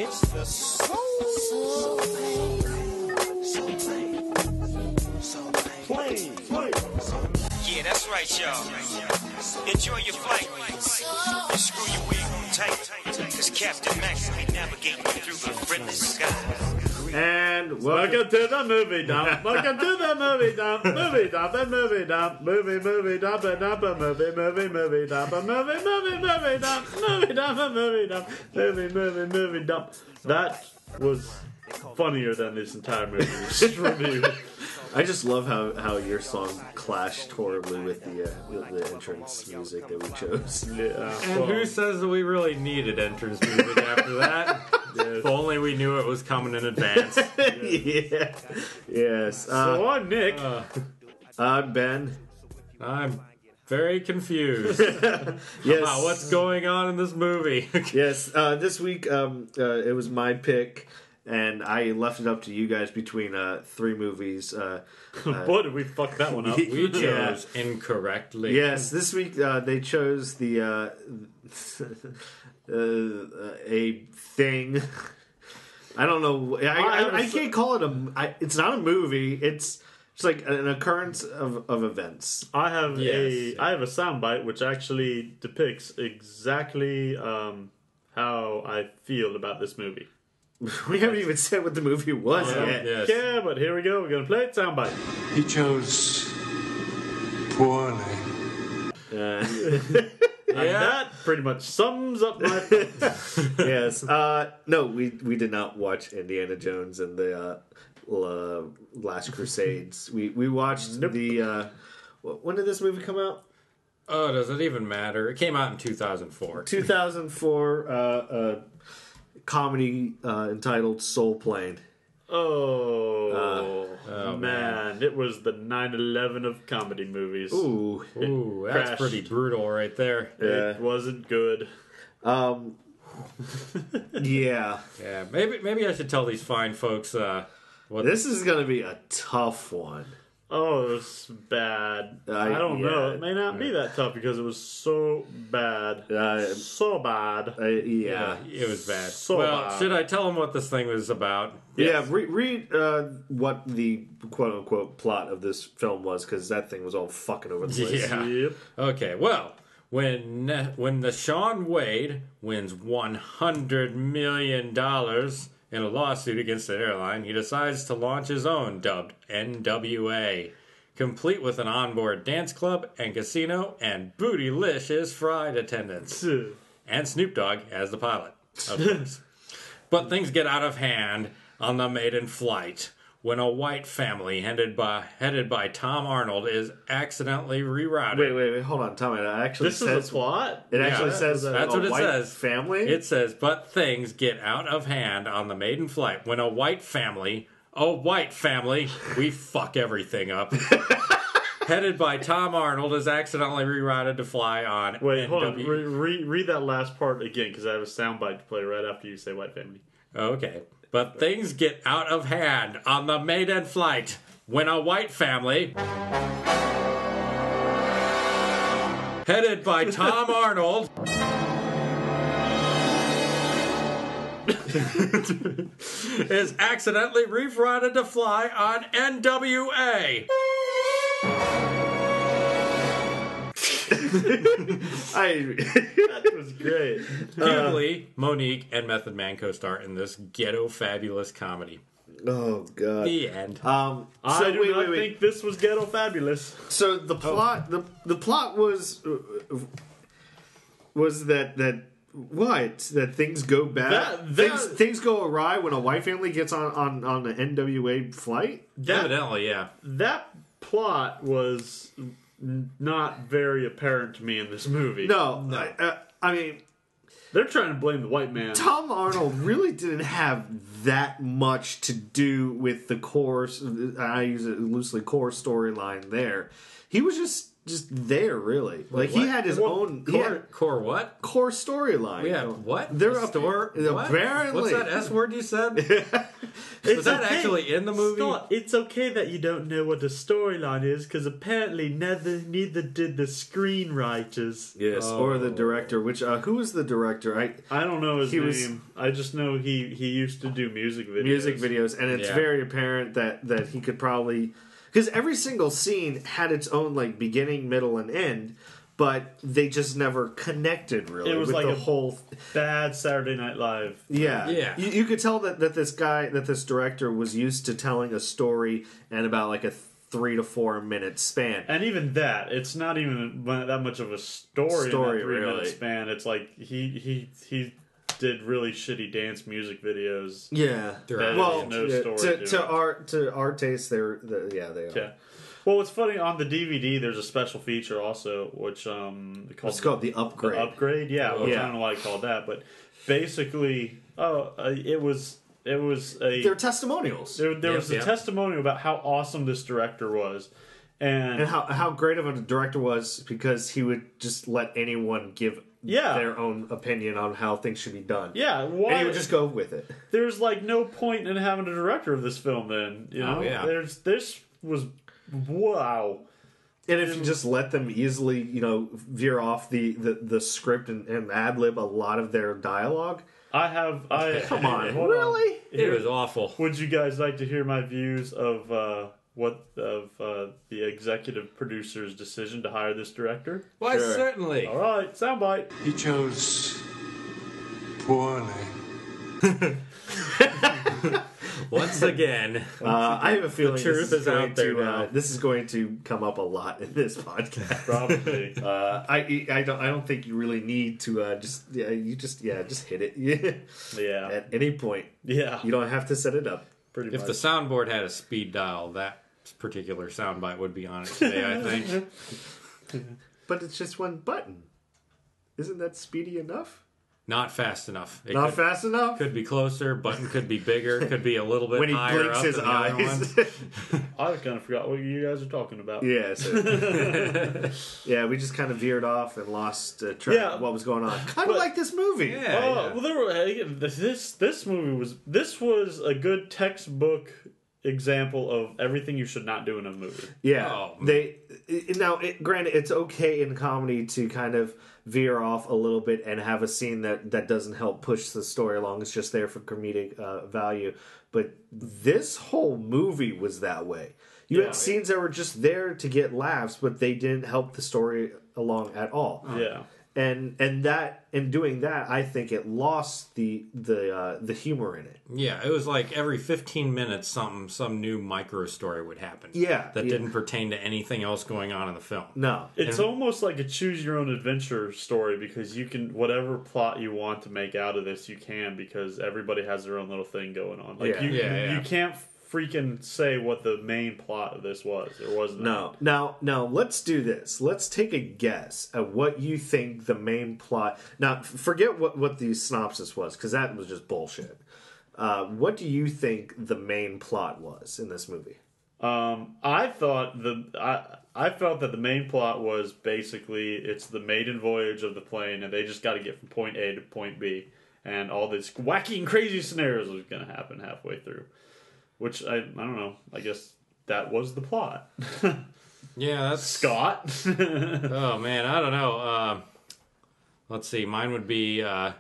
It's the soul plane. Yeah, that's right, y'all. Enjoy your flight. And screw your wig on tight. Cause Captain Max will be navigating you through the friendless sky. And welcome to the movie dump. Welcome to the movie dump. Movie dump and movie dump. Movie dump and dump a movie dump a movie dump. Movie dump a movie dump. That was funnier than this entire movie. I just love how your song clashed horribly with the entrance music that we chose. Yeah, and who says that we really needed entrance music after that? If only we knew it was coming in advance. Yeah. Yes. So I'm Nick. I'm Ben. I'm very confused Yes. about what's going on in this movie. Yes. This week, it was my pick. And I left it up to you guys between three movies. Boy, did we fuck that one up. We chose incorrectly. Yes, this week they chose the a thing. I don't know. I can't call it it's not a movie. It's like an occurrence of events. I have a soundbite which actually depicts exactly how I feel about this movie. We haven't even said what the movie was yet. Yes. Yeah, but here we go. We're going to play it. Soundbite. He chose poorly. And that pretty much sums up my thoughts. Yes. No, we did not watch Indiana Jones and the Last Crusades. We watched the... when did this movie come out? Oh, does it even matter? It came out in 2004. 2004... comedy entitled Soul Plane. Oh, man. man. It was the 9/11 of comedy movies. Ooh. Ooh, that's crashed. pretty brutal right there. It wasn't good. Yeah. Yeah, maybe I should tell these fine folks what This is going to be a tough one. Oh, it was bad. I don't know. It may not be that tough because it was so bad. So bad. Yeah. it was bad. So well, bad. should I tell them what this thing was about? Yeah, read what the quote-unquote plot of this film was, because that thing was all fucking over the place. Yeah. Yep. Okay, well, when the Shaun Wade wins $100 million in a lawsuit against an airline, he decides to launch his own, dubbed NWA, complete with an onboard dance club and casino and bootylicious fried attendants. And Snoop Dogg as the pilot, of course. But things get out of hand on the maiden flight when a white family headed by Tom Arnold is accidentally rerouted. Wait, hold on, Tommy. It actually This says is a plot? It actually Yeah, says that's a what it white says. family. It says, but things get out of hand on the maiden flight when a white family, we fuck everything up, headed by Tom Arnold, is accidentally rerouted to fly on Wait, hold on. NW. Read that last part again, because I have a soundbite to play right after you say white family. Okay. But things get out of hand on the maiden flight when a white family, headed by Tom Arnold, is accidentally rerouted to fly on NWA. That was great. Kimberly, Monique, and Method Man co-star in this ghetto fabulous comedy. Oh God. The end. I do not think this was ghetto fabulous. So the plot, the plot was that things go bad. Things go awry when a white family gets on an NWA flight. Evidently, yeah. That plot was not very apparent to me in this movie. No. I mean, they're trying to blame the white man. Tom Arnold really didn't have that much to do with the core, I use it loosely, core storyline there. He was just just there, really. Like, he had his own core what? core storyline. We have what? They're a store. Apparently, what's that S word you said? Is that actually in the movie? It's okay that you don't know what the storyline is, because apparently neither did the screenwriters. Yes, or the director. Which who was the director? I don't know his name. I just know he used to do music videos. And it's very apparent that he could probably, because every single scene had its own like beginning, middle, and end. But they just never connected, really. It was with like the a whole bad Saturday Night Live. Yeah. You could tell that this director was used to telling a story in about like a 3 to 4 minute span. And even that, it's not even that much of a story in that 3 minute span. It's like he did really shitty dance music videos. Yeah. Well, to our taste, they are. Yeah. Well, what's funny, on the DVD, there's a special feature also, which it's called the Upgrade. The Upgrade, I don't know why I called that, but basically, it was they're testimonials. There was a testimonial about how awesome this director was, and how great of a director was, because he would just let anyone give their own opinion on how things should be done. Yeah, and he would just go with it. There's like no point in having a director of this film. Then this was. Wow. And if you just let them easily, veer off the script and ad-lib a lot of their dialogue. Come on, really? It was awful. Would you guys like to hear my views of the executive producer's decision to hire this director? Why, certainly. All right, soundbite. He chose poorly. Once again, I have a feeling the truth is out there now. This is going to come up a lot in this podcast. Probably. I don't think you really need to just hit it. Yeah. At any point. Yeah. You don't have to set it up. Pretty much. If the soundboard had a speed dial, that particular soundbite would be on it today, I think. But it's just one button. Isn't that speedy enough? Not fast enough. Not fast enough? Could be closer. Button could be bigger. Could be a little bit higher up. When he blinks his eyes. I kind of forgot what you guys are talking about. Yeah. So, we just kind of veered off and lost track of what was going on. Kind of like this movie. Yeah. Well, this movie was a good textbook example of everything you should not do in a movie. Yeah. Granted, it's okay in comedy to kind of veer off a little bit and have a scene that doesn't help push the story along. It's just there for comedic value. But this whole movie was that way. You had scenes that were just there to get laughs, but they didn't help the story along at all. Yeah. And in doing that, I think it lost the humor in it. Yeah, it was like every 15 minutes some new micro story would happen. Yeah. That didn't pertain to anything else going on in the film. No. It's almost like a choose your own adventure story, because you can, whatever plot you want to make out of this, you can, because everybody has their own little thing going on. Like you can't freaking say what the main plot of this was. There wasn't. No. Now let's do this. Let's take a guess at what you think the main plot. Now, forget what the synopsis was, because that was just bullshit. What do you think the main plot was in this movie? I felt that the main plot was basically it's the maiden voyage of the plane, and they just got to get from point A to point B, and all these wacky and crazy scenarios was going to happen halfway through. Which, I don't know, I guess that was the plot. Yeah, that's... Scott? Oh, man, I don't know. Let's see, mine would be a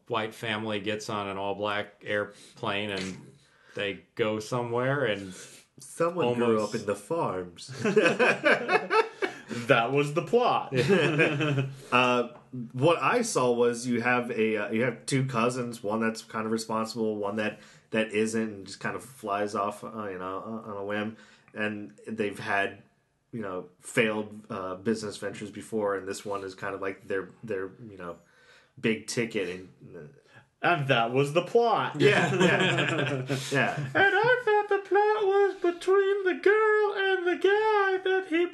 white family gets on an all-black airplane and they go somewhere and... Someone grew up in the farms. That was the plot. What I saw was you have two cousins, one that's kind of responsible, one that isn't, and just kind of flies off, on a whim. And they've had, failed business ventures before, and this one is kind of like their big ticket. And that was the plot. Yeah. And I thought the plot was between the girl and the guy that she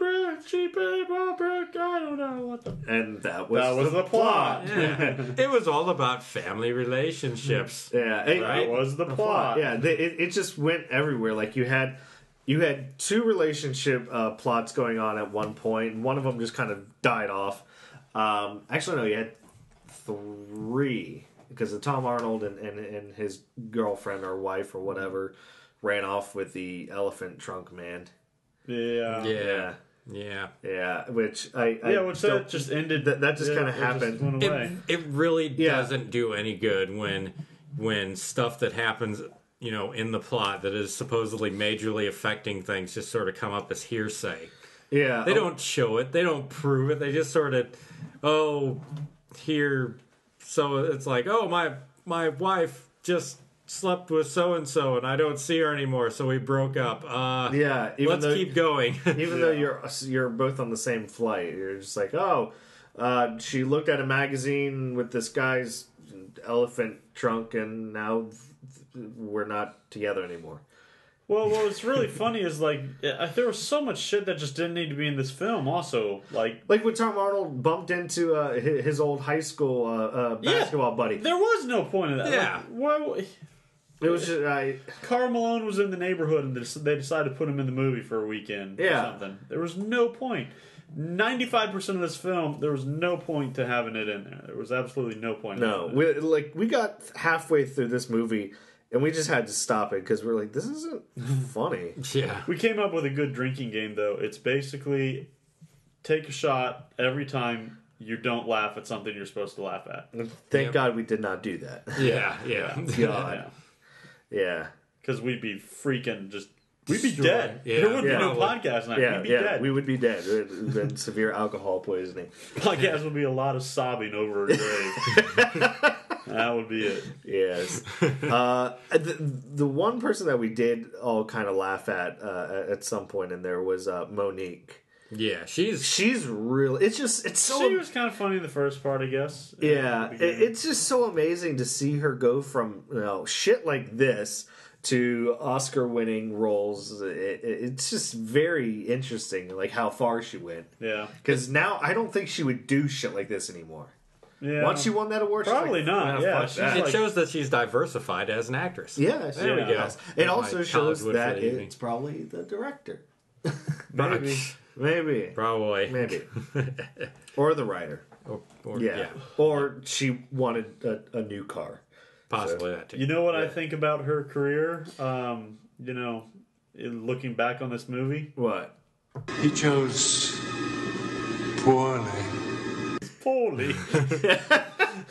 broke. I don't know what the... And that was the plot. Yeah. It was all about family relationships. Yeah. That was the plot. Yeah. It just went everywhere. Like you had you had two relationship plots going on at one point, and one of them just kind of died off. Actually, no, you had three, because the Tom Arnold and his girlfriend or wife or whatever ran off with the elephant trunk man. Yeah. Which which that just ended. That just kind of happened. Went away. It really doesn't do any good when stuff that happens, in the plot that is supposedly majorly affecting things just sort of come up as hearsay. Yeah. They don't show it. They don't prove it. They just sort of, here. So it's like, my wife just slept with so-and-so and I don't see her anymore, so we broke up. Let's keep going. Even though you're both on the same flight, you're just like, she looked at a magazine with this guy's elephant trunk and now we're not together anymore. Well, what's really funny is, like, there was so much shit that just didn't need to be in this film, also. Like when Tom Arnold bumped into his old high school basketball buddy. There was no point in that. Yeah. It was just... Karl Malone was in the neighborhood, and they decided to put him in the movie for a weekend or something. There was no point. 95% of this film, there was no point to having it in there. There was absolutely no point. No. We got halfway through this movie... And we just had to stop it because we're like, this isn't funny. Yeah. We came up with a good drinking game, though. It's basically take a shot every time you don't laugh at something you're supposed to laugh at. Thank God we did not do that. Yeah. God. Yeah. Because we'd be freaking just... We'd be dead. Yeah. There wouldn't be no podcast night. We'd be dead. We would be dead. It would have been severe alcohol poisoning. Podcast would be a lot of sobbing over a grave. That would be it. Yes. The one person that we did all kind of laugh at some point in there was Monique. Yeah, she's really... It's so... She was kind of funny in the first part, I guess. Yeah. It's just so amazing to see her go from shit like this to Oscar-winning roles. It's just very interesting, like how far she went. Yeah. Because now I don't think she would do shit like this anymore. Yeah. Once she won that award, probably she's like, not. Yeah, it shows that she's diversified as an actress. Yeah, there we go. It also shows that it's it's probably the director. Maybe. Probably. Maybe. Or the writer. Or she wanted a new car. Possibly that too. You know what I think about her career? Looking back on this movie? What? He chose poorly. Poorly.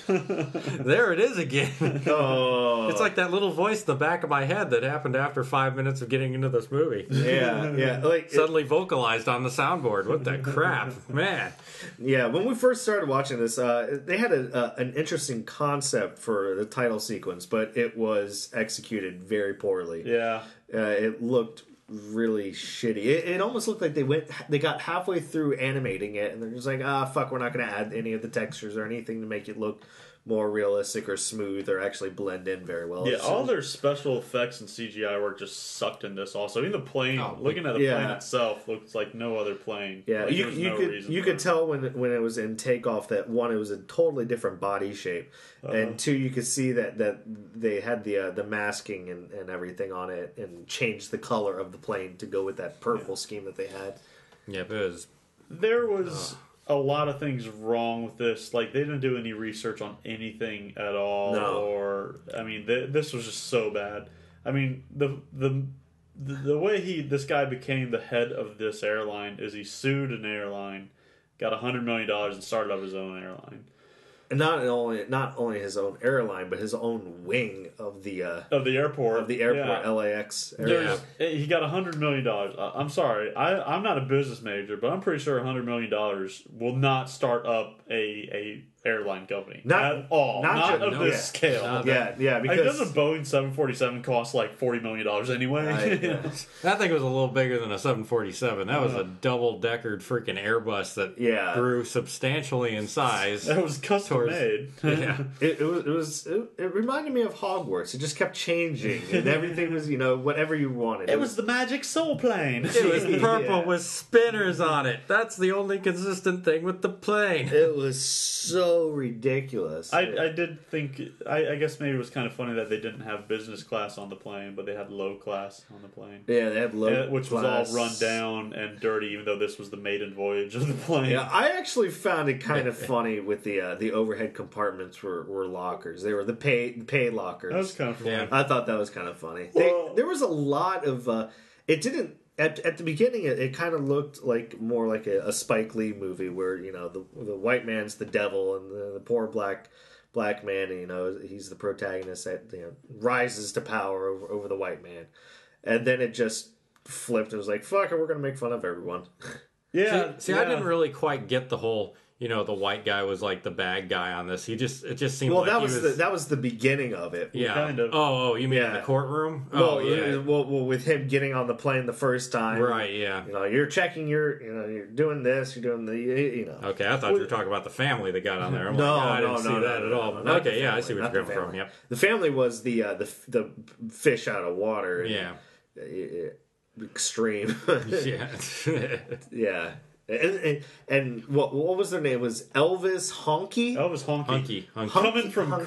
There it is again. Oh. It's like that little voice in the back of my head that happened after 5 minutes of getting into this movie. Yeah. Like suddenly vocalized on the soundboard. What the crap, man? Yeah, when we first started watching this, they had an interesting concept for the title sequence, but it was executed very poorly. Yeah, it looked really shitty. It almost looked like they got halfway through animating it, and they're just like, fuck, we're not going to add any of the textures or anything to make it look more realistic or smooth or actually blend in very well. Yeah, all their special effects and CGI work just sucked in this also. Even the plane, looking at the plane itself, looks like no other plane. Yeah, like, you could tell when it was in takeoff that, one, it was a totally different body shape, and two, you could see that they had the masking and everything on it and changed the color of the plane to go with that purple scheme that they had. Yep, it was. There was a lot of things wrong with this. Like, they didn't do any research on anything at all. No. Or, I mean, this was just so bad. I mean, the way this guy became the head of this airline is he sued an airline, got $100 million, and started up his own airline. And not only his own airline, but his own wing of the airport. LAX area. He got $100 million. I'm sorry, I'm not a business major, but I'm pretty sure $100 million will not start up a airline company at all. Not of this scale. Yeah. Because doesn't Boeing 747 cost like $40 million anyway? That thing was a little bigger than a 747. That was a double-deckered freaking Airbus that grew substantially in size. That was custom made. Yeah, it reminded me of Hogwarts. It just kept changing, and everything was whatever you wanted. It was the magic soul plane. It was purple with spinners on it. That's the only consistent thing with the plane. It was so ridiculous. I did think, I guess maybe it was kind of funny that they didn't have business class on the plane, but they had low class on the plane. Yeah, they had low which class. was all run down and dirty, even though this was the maiden voyage of the plane. Yeah, I actually found it kind of funny with the overhead compartments were lockers. They were the pay lockers. That was kind of funny. Yeah. I thought that was kind of funny. Well- There was a lot of... it didn't... At the beginning, it kind of looked like more like a Spike Lee movie where, you know, the white man's the devil and the poor black man, you know, he's the protagonist that, you know, rises to power over the white man. And then it just flipped. It was like, fuck it, we're going to make fun of everyone. Yeah. See, I didn't really quite get the whole, you know, the white guy was like the bad guy on this. It just seemed Well, like that was the beginning of it. yeah. kind of. Oh, you mean in Yeah. the courtroom? Well, Oh, yeah. well, with him getting on the plane the first time, Right, yeah. You know, you're checking you're doing this, you're doing you know. Okay, I thought you were talking about the family that got on there. I'm No, like, I didn't no, see no, that no, at no, all. no, not the Okay, yeah, I family, see what not you're the coming from. family. Yep. The family was the fish out of water. And, Yeah. extreme. Yeah. Yeah. And what was their name? Was Elvis Honky? Elvis Honky. Hunky. Coming from Honky.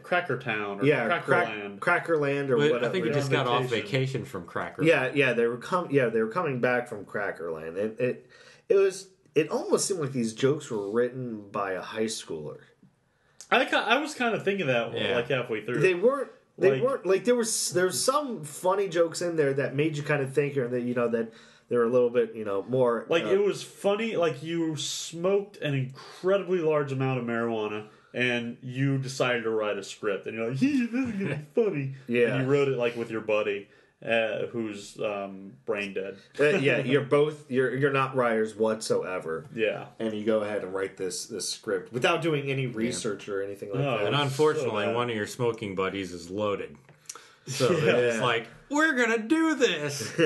Crackertown or Yeah, Crackerland. Crackerland or But whatever. I think he They're just on got off vacation. vacation from Cracker. Yeah, they were coming back from Crackerland. It almost seemed like these jokes were written by a high schooler. I was kind of thinking that Yeah. like halfway through. They weren't Like- like there was some funny jokes in there that made you kind of think, or that you know that they were a little bit more Like it was funny. Like you smoked an incredibly large amount of marijuana, and you decided to write a script, and you're like, "This is gonna be funny." Yeah. And you wrote it like with your buddy, who's brain dead. yeah, you're not writers whatsoever. Yeah. And you go ahead and write this script without doing any research or anything like No. that. And So unfortunately, bad. one of your smoking buddies is loaded. So Yeah. it's like, we're going to do this.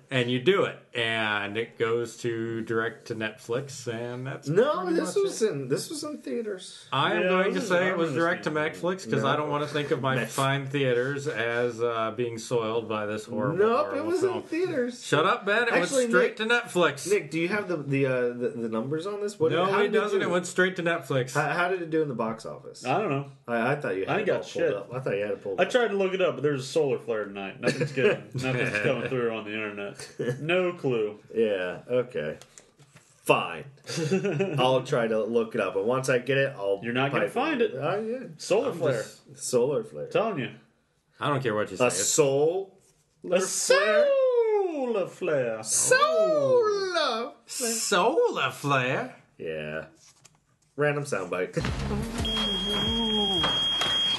And you do it. And it goes to direct to Netflix. And that's No, pretty this much was in theaters. I am Yeah, going to I say it was remember direct to seeing that. Netflix because I don't want to think of my fine theaters as being soiled by this horrible, Nope, it horrible was film. in theaters. Shut up, Ben. It Actually, went straight to Netflix. Nick, do you have the numbers on this? How No, it did doesn't. do? It went straight to Netflix. How did it do in the box office? I don't know. I thought you had I it got all pulled shit. up. I thought you had it pulled I up. tried to look it up, but there's a solar flare tonight. Nothing's good. Nothing's coming through on the internet. No clue. Yeah, okay. Fine. I'll try to look it up, and once I get it, I'll. You're not gonna pipe find it. Yeah. Solar flare. just- Solar flare. Telling you. I don't care what you say. A soul. A solar flare. Solar. Solar flare. Yeah. Random soundbite.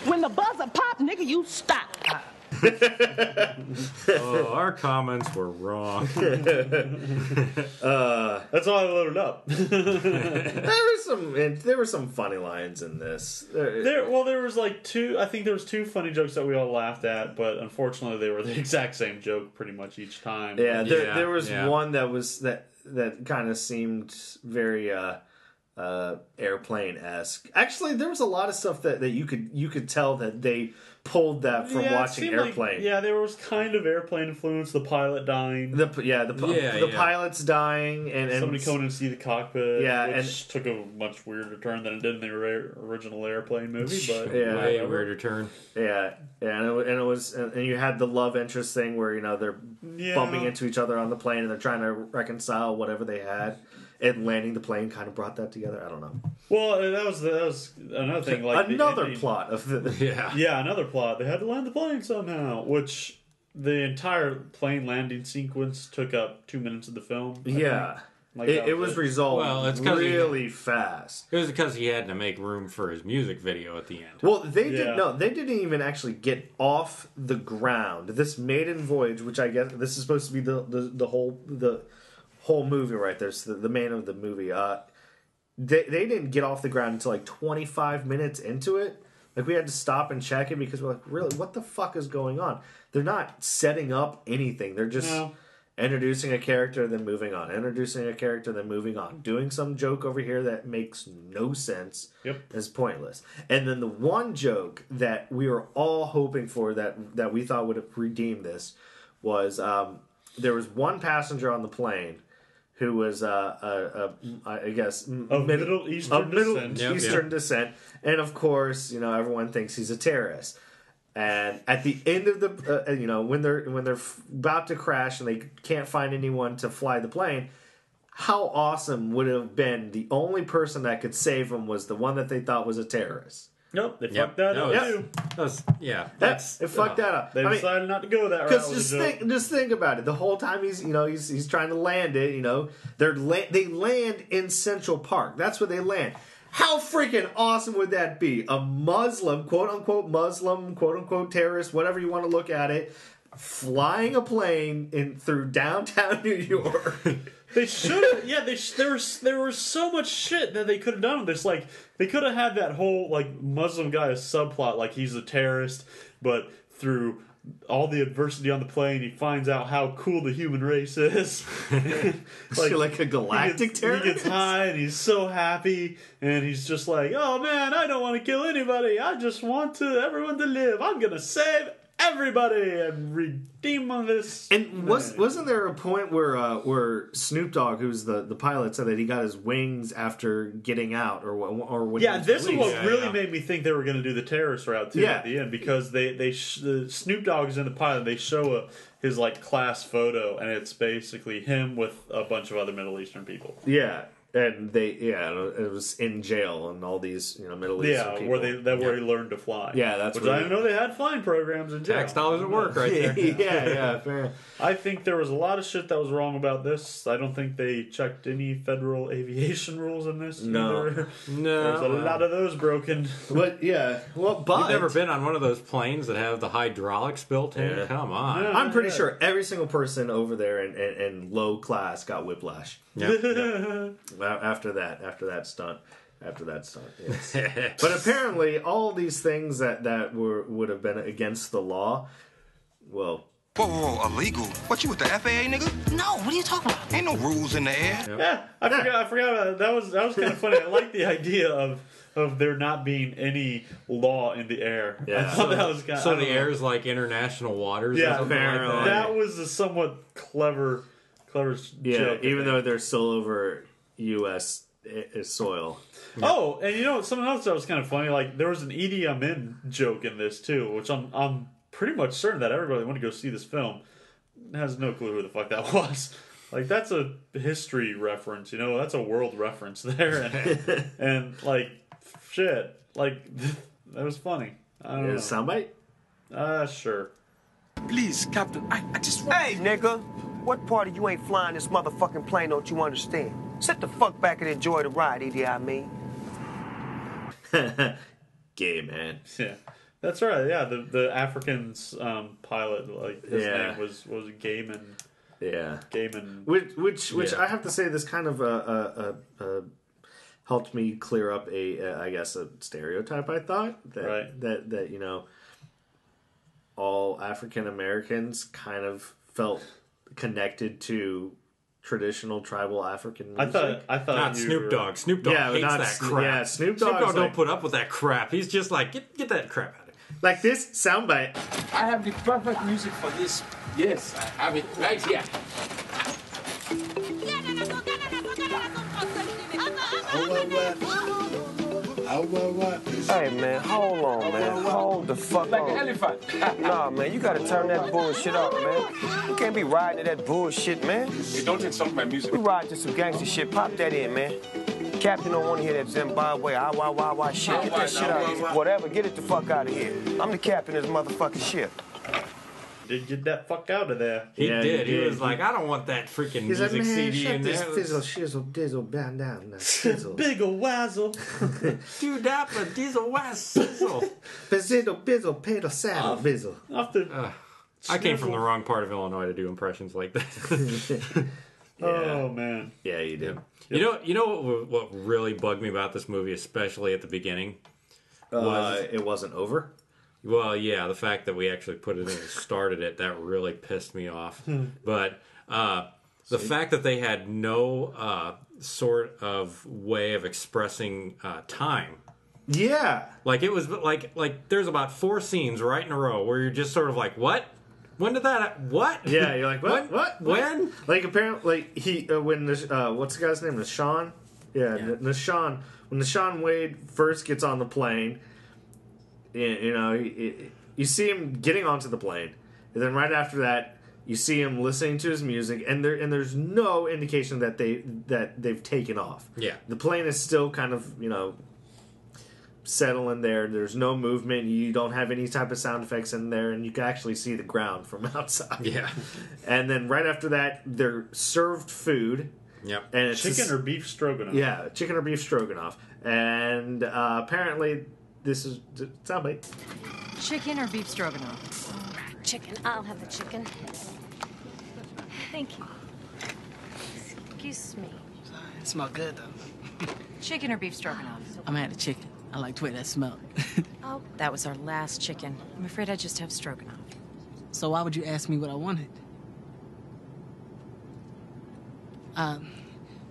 When the buzzer pop, nigga, you stop. Oh, our comments were wrong. That's all I loaded up. There were some funny lines in this. There was like two. I think there was two funny jokes that we all laughed at, but unfortunately, they were the exact same joke pretty much each time. Yeah, Yeah, there was yeah. one that kind of seemed very airplane-esque. Actually, there was a lot of stuff that you could tell that they pulled that from it watching seemed like- Airplane. there was kind of airplane influence. The pilot dying. The Yeah. pilot's dying and Somebody coming in to see the cockpit. Yeah, which took a much weirder turn than it did in the original Airplane movie. But Yeah. Way whatever. weirder turn. and you had the love interest thing where they're Yeah. bumping into each other on the plane and they're trying to reconcile whatever they had, and landing the plane kind of brought that together. I don't know. Well, that was another thing. Like the Another ending- plot of the Yeah. Yeah, another plot. They had to land the plane somehow, which the entire plane landing sequence took up 2 minutes of the film. I yeah. think. Like, that It was resolved Well, it's 'cause really fast. It was because he had to make room for his music video at the end. Well, they Yeah. they didn't even actually get off the ground. This maiden voyage, which I guess this is supposed to be the whole movie right there. So the main of the movie. They didn't get off the ground until like 25 minutes into it. Like we had to stop and check it because we're like, really, what the fuck is going on? They're not setting up anything. They're just No. introducing a character, then moving on. Introducing a character, then moving on. Doing some joke over here that makes no sense. Yep. Is pointless. And then the one joke that we were all hoping for that we thought would have redeemed this was there was one passenger on the plane who was I guess Of Middle Eastern descent. Eastern descent, and of course, everyone thinks he's a terrorist. And at the end of the, when they're about to crash and they can't find anyone to fly the plane, how awesome would it have been? The only person that could save them was the one that they thought was a terrorist. Nope, they fucked that up too. It fucked that up. They decided not to go that route. Because just think about it. The whole time he's trying to land it. They land in Central Park. That's where they land. How freaking awesome would that be? A Muslim, quote unquote terrorist, whatever you want to look at it, flying a plane through downtown New York. They should have. Yeah, there was so much shit that they could have done with this. Like, they could have had that whole, Muslim guy a subplot, like he's a terrorist, but through all the adversity on the plane, he finds out how cool the human race is. like a galactic terrorist? He gets high, and he's so happy, and he's just like, oh man, I don't want to kill anybody. I just want everyone to live. I'm going to save everybody and redeem this. And wasn't there a point where Snoop Dogg, who's the pilot, said that he got his wings after getting out, or when he was this released? is what really made me think they were going to do the terrorist route too at the end, because the Snoop Dogg is in the pilot. They show his class photo, and it's basically him with a bunch of other Middle Eastern people. Yeah. And it was in jail and all these Middle Eastern people. where he learned to fly. Yeah, that's which I didn't know they had flying programs in jail. Tax dollars at work, right there. yeah, fair. I think there was a lot of shit that was wrong about this. I don't think they checked any federal aviation rules in this. No, either. There's a lot of those broken. But but you've never been on one of those planes that have the hydraulics built in? Yeah. Come on. Yeah. I'm pretty sure every single person over there in low class got whiplash. Yep. After that stunt, yes. But apparently, all these things that would have been against the law, well. Whoa, illegal? What, you with the FAA, nigga? No, what are you talking about? Ain't no rules in the air. Yeah, I forgot about that. That was kind of funny. I like the idea of there not being any law in the air. Yeah. I thought that was kind of, so the air is like international waters. Yeah, or something like that. That was a somewhat clever joke. Even though they're still over U.S. soil. Yeah. Oh, and something else that was kind of funny. Like, there was an Idi Amin joke in this too, which I'm pretty much certain that everybody that went to go see this film has no clue who the fuck that was. Like, that's a history reference, that's a world reference there, and shit, that was funny. I don't know. Soundbite? Sure. Please, Captain, I just... Hey, nigga, what part of you ain't flying this motherfucking plane don't you understand? Sit the fuck back and enjoy the ride, Idi Amin. Gay man. Yeah. That's right. Yeah, the African's pilot, his name was Gaiman. Yeah, Gaiman. Which I have to say, this kind of helped me clear up a stereotype. I thought that all African Americans kind of felt connected to traditional tribal African music. I thought not Snoop Dogg. Snoop Dogg hates that crap. Yeah, Snoop Dogg don't put up with that crap. He's just like, get that crap out of here. Like this soundbite. I have the perfect music for this. Yes, I have it right here. Hey, man, hold on, man. Hold the fuck Like on. an elephant. Nah, man, you gotta turn that bullshit off, man. You can't be riding to that bullshit, man. You don't insult my music. We ride to some gangster shit. Pop that in, man. Captain don't want to hear that Zimbabwe, wah shit. Get that shit out of here. Whatever, get it the fuck out of here. I'm the captain of this motherfucking ship. Did get that fuck out of there. He did. He was like, I don't want that freaking music CD in there. Fizzle, shizzle, dizzle, band down. Fizzle. Big ol' wazzle. Do that, but diesel west sizzle. Fizzle, bizzle, pedal, saddle, bizzle. I came from the wrong part of Illinois to do impressions like that. Oh, man. Yeah, you did. You know what really bugged me about this movie, especially at the beginning? It wasn't over? Well, yeah, the fact that we actually put it in and started it, that really pissed me off. But the fact that they had no sort of way of expressing time. Yeah. Like, it was like there's about 4 scenes right in a row where you're just sort of like, what? When did that? What? Yeah, you're like, what? When? Like, apparently, like, he when what's the guy's name? Nashawn. Yeah, Nashawn. When Nashawn Wade first gets on the plane, you see him getting onto the plane, and then right after that, you see him listening to his music, and there's no indication that they've taken off. Yeah, the plane is still kind of settling there. There's no movement. You don't have any type of sound effects in there, and you can actually see the ground from outside. Yeah, and then right after that, they're served food. Yep. And it's chicken or beef stroganoff. Yeah, chicken or beef stroganoff. And apparently, this is soundbite. Chicken or beef stroganoff? Chicken. I'll have the chicken. Thank you. Excuse me. It smells good, though. Chicken or beef stroganoff? I'm gonna have the chicken. I like the way that smelled. Oh, that was our last chicken. I'm afraid I just have stroganoff. So why would you ask me what I wanted?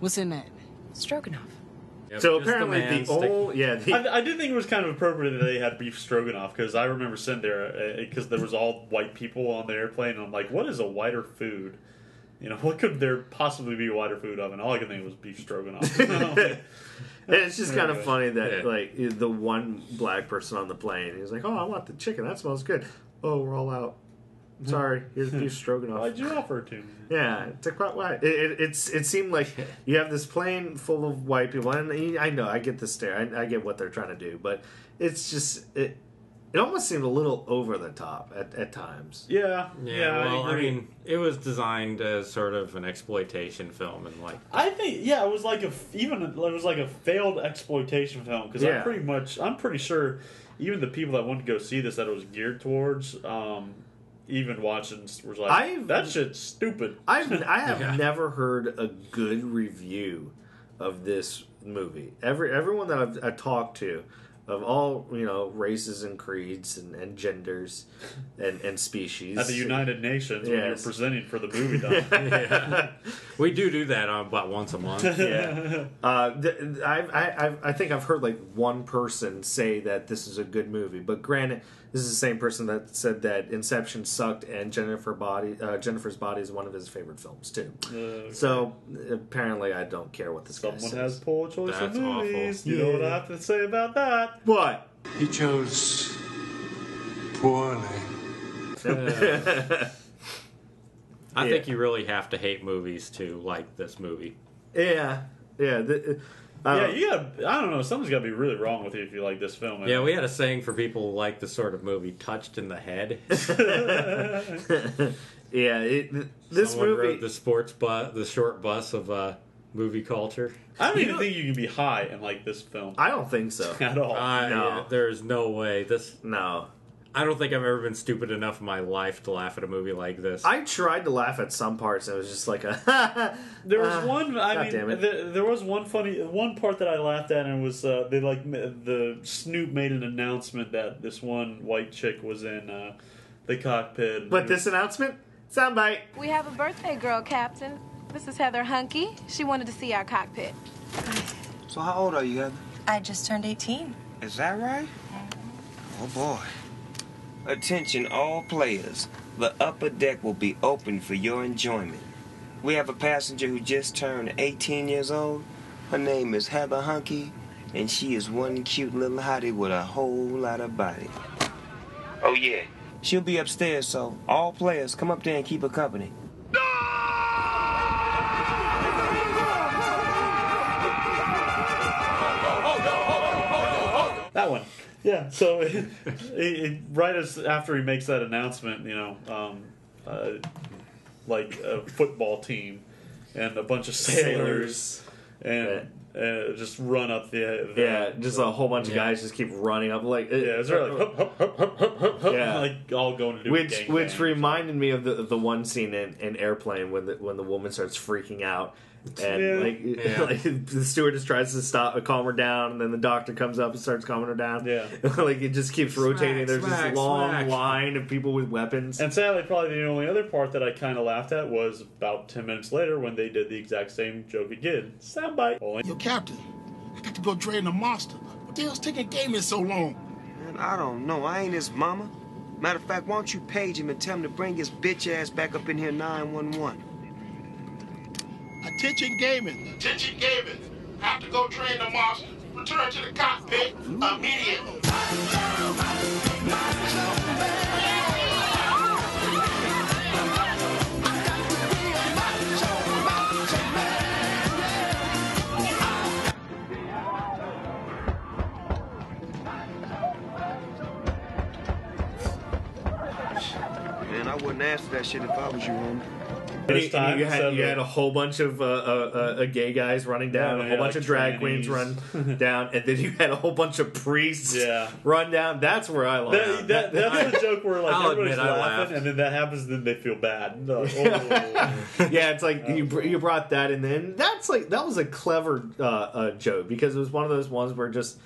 What's in that? Stroganoff. Yep, so apparently I did think it was kind of appropriate that they had beef stroganoff, because I remember sitting there because there was all white people on the airplane, and I'm like, what is a whiter food? What could there possibly be whiter food of? And all I could think was beef stroganoff. And it's just kind of funny that like the one black person on the plane, he's like, "Oh, I want the chicken. That smells good." Oh, we're all out. Sorry, here's beef stroganoff. Why'd you offer it to me? Yeah, it's quite white. It seemed like you have this plane full of white people, and I know I get the stare. I get what they're trying to do, but it's just it almost seemed a little over the top at times. Yeah. Well, I mean, it was designed as sort of an exploitation film, and I think it was like a failed exploitation film, because I'm pretty sure even the people that wanted to go see this that it was geared towards. Even watching was like, that shit's stupid. I have never heard a good review of this movie. Everyone that I've talked to, of all races and creeds and genders and species at the United Nations when you're presenting for the movie. We do that about once a month. Yeah, I think I've heard like one person say that this is a good movie, but granted, this is the same person that said that Inception sucked and Jennifer's Body is one of his favorite films too. Okay. So apparently, I don't care what this guy says. Someone has poor choice of movies. Awful. You know what I have to say about that? What? He chose poorly. I think you really have to hate movies to like this movie. Yeah. You got. I don't know. Something's got to be really wrong with you if you like this film. Yeah, we had a saying for people who like this sort of movie: "Touched in the head." This Someone movie, rode the short bus of movie culture. I don't even think you can be high and like this film. I don't think so at all. No, there's no way. No. I don't think I've ever been stupid enough in my life to laugh at a movie like this. I tried to laugh at some parts, and it was just like a. There was one. There was one part that I laughed at, and it was the Snoop made an announcement that this one white chick was in the cockpit. But this announcement, soundbite. We have a birthday girl, Captain. This is Heather Hunky. She wanted to see our cockpit. So how old are you, Heather? I just turned 18. Is that right? Oh boy. Attention all players. The upper deck will be open for your enjoyment. We have a passenger who just turned 18 years old. Her name is Heather Hunky, and she is one cute little hottie with a whole lot of body. Oh yeah, she'll be upstairs, so all players come up there and keep her company. That one. Yeah, so right after he makes that announcement, like a football team and a bunch of sailors and just run up just a whole bunch of guys just keep running up it's really like hup, hup, hup, hup, hup, hup, like all going to do which reminded me of the one scene in Airplane when the woman starts freaking out. And like the stewardess tries to calm her down, and then the doctor comes up and starts calming her down. Yeah, like it just keeps rotating. There's this long line of people with weapons. And sadly, probably the only other part that I kind of laughed at was about 10 minutes later when they did the exact same joke again. Soundbite. Yo, Captain, I got to go drain the monster. What the hell's taking gaming so long? Man, I don't know. I ain't his mama. Matter of fact, why don't you page him and tell him to bring his bitch ass back up in here 911? Attention gaming. Attention gaming. Have to go train the monster. Return to the cockpit immediately. Man, I wouldn't ask for that shit if I was you, homie. You had a whole bunch of gay guys running down, a whole bunch of drag queens run down, and then you had a whole bunch of priests run down. That's where I laughed. That's the joke where like everybody's laughing, laughed. and then that happens, then they feel bad. Like, Yeah, it's like you brought that in, then that was a clever joke because it was one of those ones where just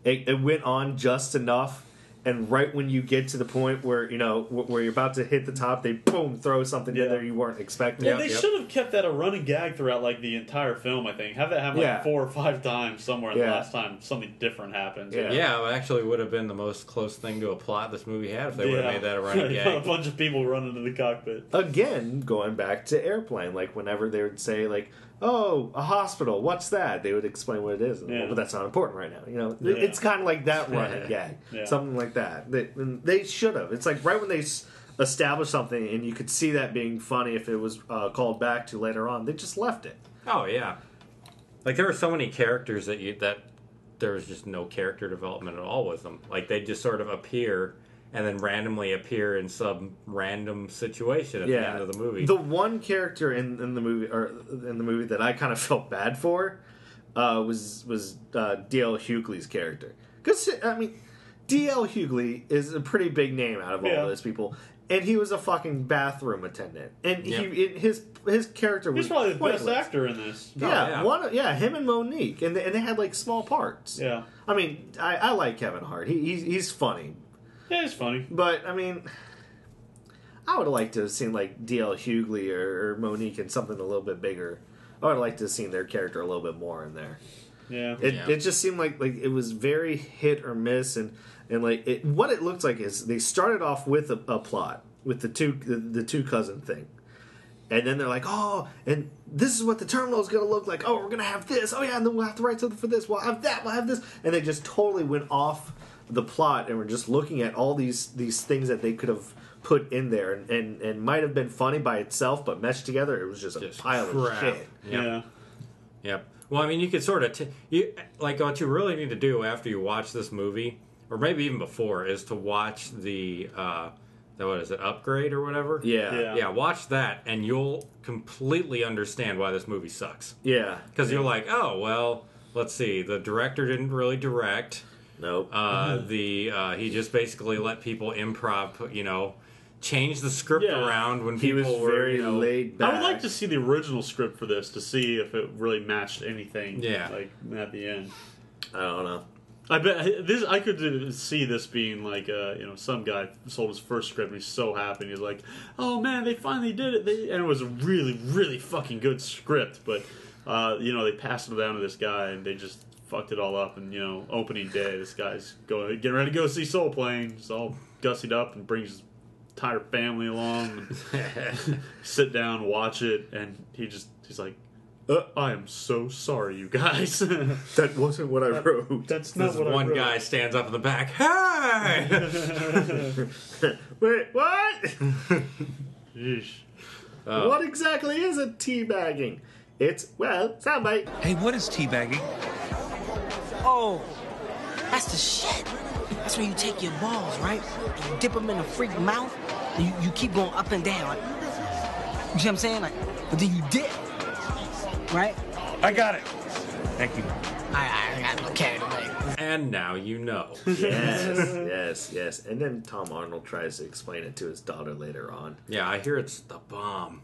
it went on just enough. And right when you get to the point where where you're about to hit the top, they boom throw something in there you weren't expecting. Well, they should have kept that a running gag throughout like the entire film. I think have that happen like 4 or 5 times somewhere. The last time something different happens. Yeah, it actually would have been the most close thing to a plot this movie had if they would have made that a running gag. A bunch of people run into the cockpit. Again, going back to Airplane, like whenever they would say like, "Oh, a hospital, what's that?" They would explain what it is. And, well, but that's not important right now. It's kind of like that running gag, something like that. They should have. It's like right when they established something, and you could see that being funny if it was called back to later on. They just left it. Oh yeah, like there were so many characters that there was just no character development at all with them. Like they just sort of appear. And then randomly appear in some random situation at the end of the movie. The one character in the movie that I kind of felt bad for was D.L. Hughley's character. Because I mean, D.L. Hughley is a pretty big name out of all those people, and he was a fucking bathroom attendant, and his character was probably the pointless. best actor in this. Him and Monique, and they had like small parts. Yeah, I mean, I like Kevin Hart. He's funny. Yeah, it's funny. But, I mean, I would have liked to have seen, like, D.L. Hughley or Monique in something a little bit bigger. I would have liked to have seen their character a little bit more in there. Yeah. It just seemed like it was very hit or miss. And like, what it looked like is they started off with a plot, with the two cousin thing. And then they're like, oh, and this is what the terminal is going to look like. Oh, we're going to have this. Oh, yeah, and then we'll have to write something for this. We'll have that. We'll have this. And they just totally went off the plot, and we're just looking at all these things that they could have put in there, and might have been funny by itself, but meshed together, it was just a pile of shit. Yep. Well, I mean, you could sort of like what you really need to do after you watch this movie, or maybe even before, is to watch the what is it, Upgrade or whatever? Yeah. Watch that, and you'll completely understand why this movie sucks. Yeah, because you're like, oh well, let's see, the director didn't really direct. Nope. He just basically let people improv, change the script around when people were very laid back. I would like to see the original script for this to see if it really matched anything. Yeah. Like at the end. I don't know. I bet this. I could see this being like, some guy sold his first script and he's so happy. And he's like, "Oh man, they finally did it!" And it was a really, really fucking good script, but they passed it down to this guy and they just fucked it all up. And opening day, this guy's getting ready to go see Soul Plane. He's all gussied up and brings his entire family along. And sit down, watch it, and he's like, I am so sorry, you guys. That wasn't what I wrote. That's not what I wrote. One guy stands up in the back. Hey! Wait, what? What exactly is a teabagging? It's, soundbite. Hey, what is teabagging? Oh, that's the shit. That's when you take your balls, right? And you dip them in a freak mouth, and you keep going up and down. Like, you see what I'm saying? Like, but then you dip, right? I got it. Thank you. I got carried away. And now you know. Yes. And then Tom Arnold tries to explain it to his daughter later on. Yeah, I hear it's the bomb.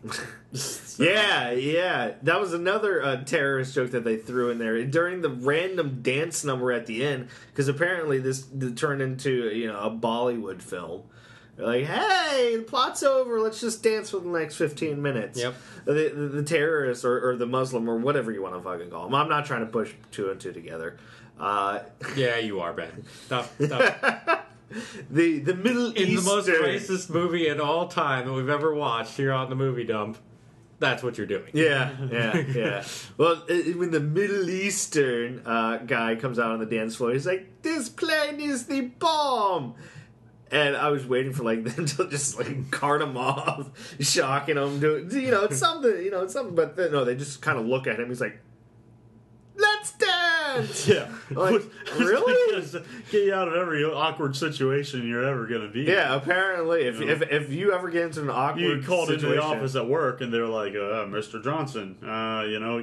Yeah. That was another terrorist joke that they threw in there during the random dance number at the end, because apparently this turned into a Bollywood film. Like, hey, the plot's over. Let's just dance for the next 15 minutes. Yep. The terrorist or the Muslim or whatever you want to fucking call him. I'm not trying to push two and two together. Yeah, you are, Ben. Stop. the Middle Eastern. In the most racist movie in all time that we've ever watched here on the Movie Dump, that's what you're doing. Yeah. Well, when the Middle Eastern guy comes out on the dance floor, he's like, "This plane is the bomb." And I was waiting for like them to just like cart him off, shocking him. It's something. But no, they just kind of look at him. He's like, "Let's dance." Yeah. Like, really? Get you out of every awkward situation you're ever going to be. Yeah. Apparently, if you ever get into an awkward you called situation, into the office at work and they're like, "Mr. Johnson,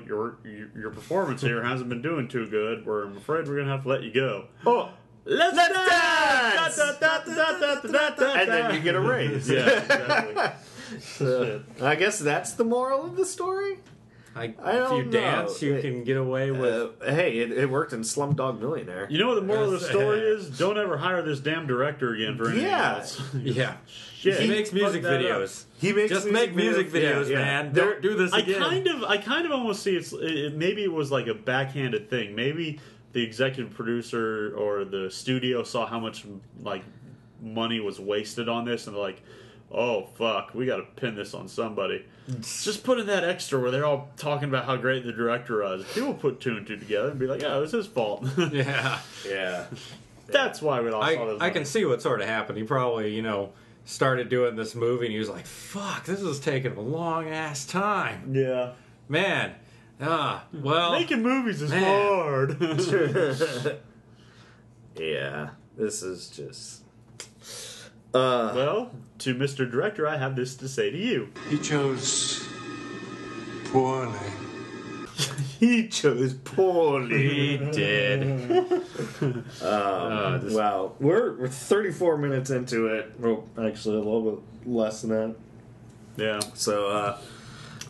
your performance here hasn't been doing too good. I'm afraid we're going to have to let you go." Oh. Let's dance! And then you get a raise. Yeah, exactly. I guess that's the moral of the story. If you dance, you can get away with. Hey, it worked in Slumdog Millionaire. You know what the moral of the story is? Don't ever hire this damn director again for anything else. Yeah. Shit. He makes music videos. He makes just make music videos, man. Don't do this again. I kind of almost see maybe it was like a backhanded thing. Maybe the executive producer or the studio saw how much like money was wasted on this, and they're like, "Oh fuck, we got to pin this on somebody." Just put in that extra where they're all talking about how great the director was. People put 2 and 2 together and be like, "Oh, it was his fault." Yeah. That's why we lost all those. I can see what sort of happened. He probably, started doing this movie and he was like, "Fuck, this is taking a long ass time." Yeah, man. Well, making movies is hard. Yeah, this is just. Well, to Mr. Director, I have this to say to you. He chose poorly. He chose poorly. He did. Wow, we're 34 minutes into it. Well, actually, a little bit less than that. Yeah. So,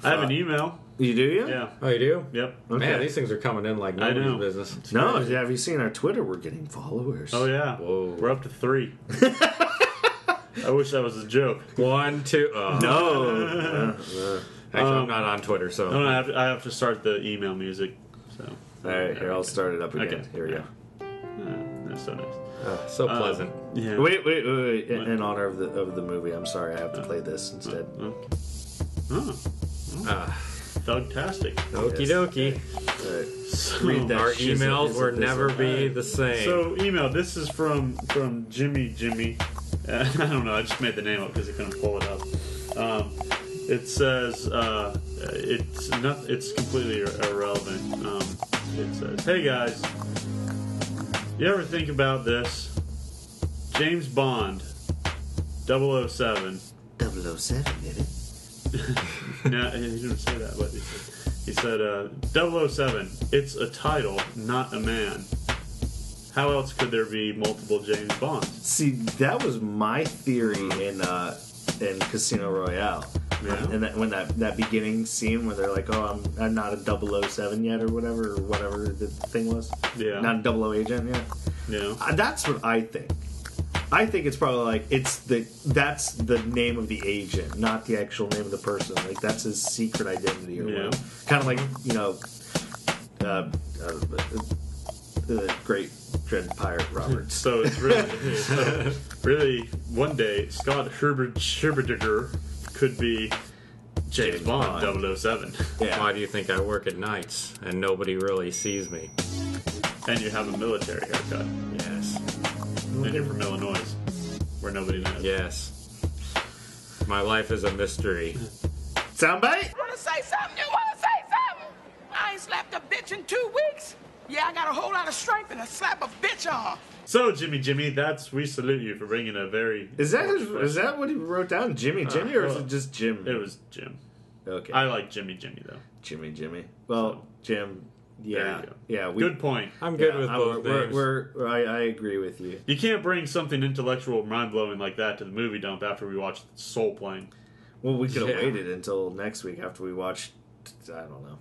I have an email. You do, yeah? Yeah. Oh, you do? Yep. Okay. Man, these things are coming in like nobody's business. No, have you seen our Twitter? We're getting followers. Oh, yeah. Whoa. We're up to 3. I wish that was a joke. 1, 2. No. Actually, I'm not on Twitter, so. No, I have to start the email music. So. All right, here, I'll start it up again. Okay. Here we go. That's so nice. So pleasant. Yeah. Wait. In honor of the movie, I'm sorry, I have to play this instead. Fantastic. Okie dokie. Read that Our shit. emails will never be the same. So, email. This is from Jimmy. I don't know. I just made the name up because I couldn't pull it up. It says it's completely irrelevant. It says, "Hey guys, you ever think about this? James Bond, 007." 007, did it? No, he didn't say that, but he said 007. It's a title, not a man. How else could there be multiple James Bonds? See, that was my theory in Casino Royale. Yeah. And when that beginning scene where they're like, "Oh, I'm not a 007 yet," or whatever the thing was. Yeah. Not a 00 agent yet. Yeah. That's what I think. I think it's probably like that's the name of the agent, not the actual name of the person. Like that's his secret identity, or whatever. Kind of like the great Dread Pirate Roberts. So it's really one day Scott Herberdiger could be James Bond 007. Yeah. Why do you think I work at nights and nobody really sees me? And you have a military haircut. Yes. And you're from Illinois, where nobody knows. Yes. My life is a mystery. Soundbite? You wanna say something? I ain't slapped a bitch in 2 weeks. Yeah, I got a whole lot of strength and I slap a bitch on. So, Jimmy, we salute you for bringing a very... Is that what he wrote down? Jimmy, or is it just Jim? It was Jim. Okay. I like Jimmy, though. Jimmy. Well, Jim... Yeah, yeah. Good point. I'm good with both names. I agree with you. You can't bring something intellectual, mind-blowing like that to the movie dump after we watch Soul Plane. Well, we could have waited until next week after we watched... I don't know.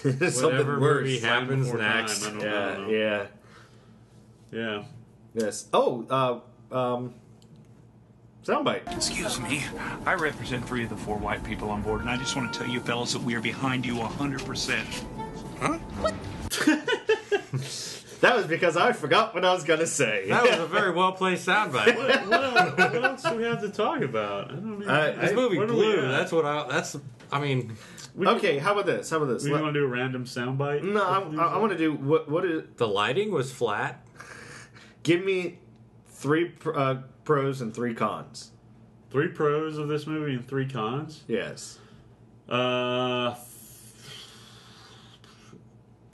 Whatever movie happens next. Yeah. Yes. Oh, soundbite. Excuse me. I represent 3 of the 4 white people on board, and I just want to tell you fellas that we are behind you 100%. Huh? What? That was because I forgot what I was going to say. That was a very well placed soundbite. What else do we have to talk about? I don't know. This movie what are blew. we at? I mean. Okay, how about this? We want to do a random soundbite? No, I want to do what is the lighting was flat. Give me 3 pros and 3 cons. 3 pros of this movie and 3 cons. Yes. Pro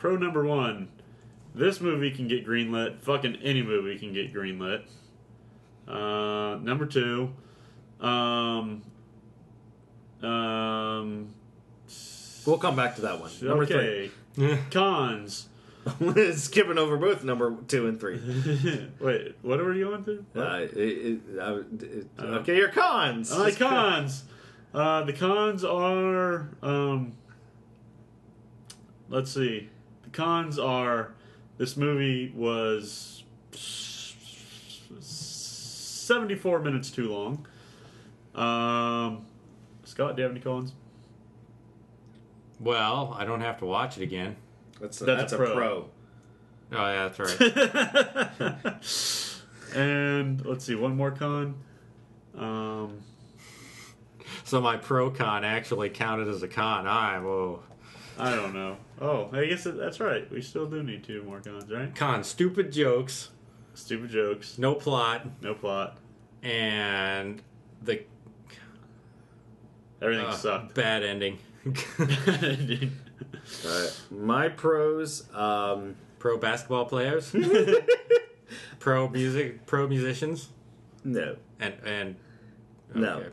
number 1: this movie can get greenlit. Fucking any movie can get greenlit. Number 2. We'll come back to that one. Number 3. Cons. Skipping over both number 2 and 3. Wait, what are we going to? Okay, your cons. My cons. The cons are. Let's see. The cons are. This movie was 74 minutes too long. Scott, do you have any cons? Well, I don't have to watch it again. That's a pro. Oh, yeah, that's right. And let's see, one more con. So my pro con actually counted as a con. I don't know. Oh, I guess that's right. We still do need 2 more cons, right? Con, stupid jokes. Stupid jokes. No plot. No plot. And everything sucked. Bad ending. My pros, pro basketball players, pro musicians. No, and okay. No.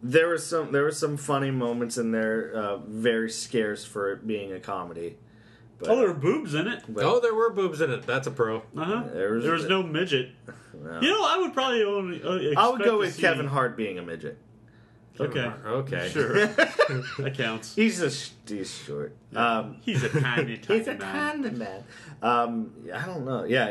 There were some funny moments in there. Very scarce for it being a comedy. But, there were boobs in it. There were boobs in it. That's a pro. There was no midget. No. You know, I would probably only. I would go with Kevin Hart being a midget. Okay. Sure. That counts. He's short. He's a tiny man. He's a tiny man. I don't know. Yeah,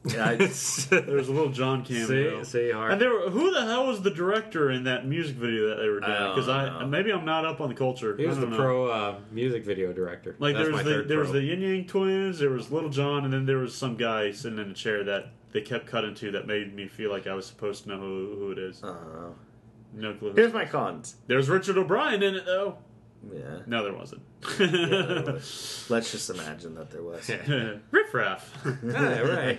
there was a little John cameo. See, Hart. And who the hell was the director in that music video that they were doing? Because maybe I'm not up on the culture. He was the pro music video director. Like there was the Yin Yang Twins, there was Little John, and then there was some guy sitting in a chair that they kept cutting to that made me feel like I was supposed to know who it is. No clue. Here's my cons. There's Richard O'Brien in it, though. Yeah. No, there wasn't. Yeah, there was. Let's just imagine that there was. Riff Raff. Yeah,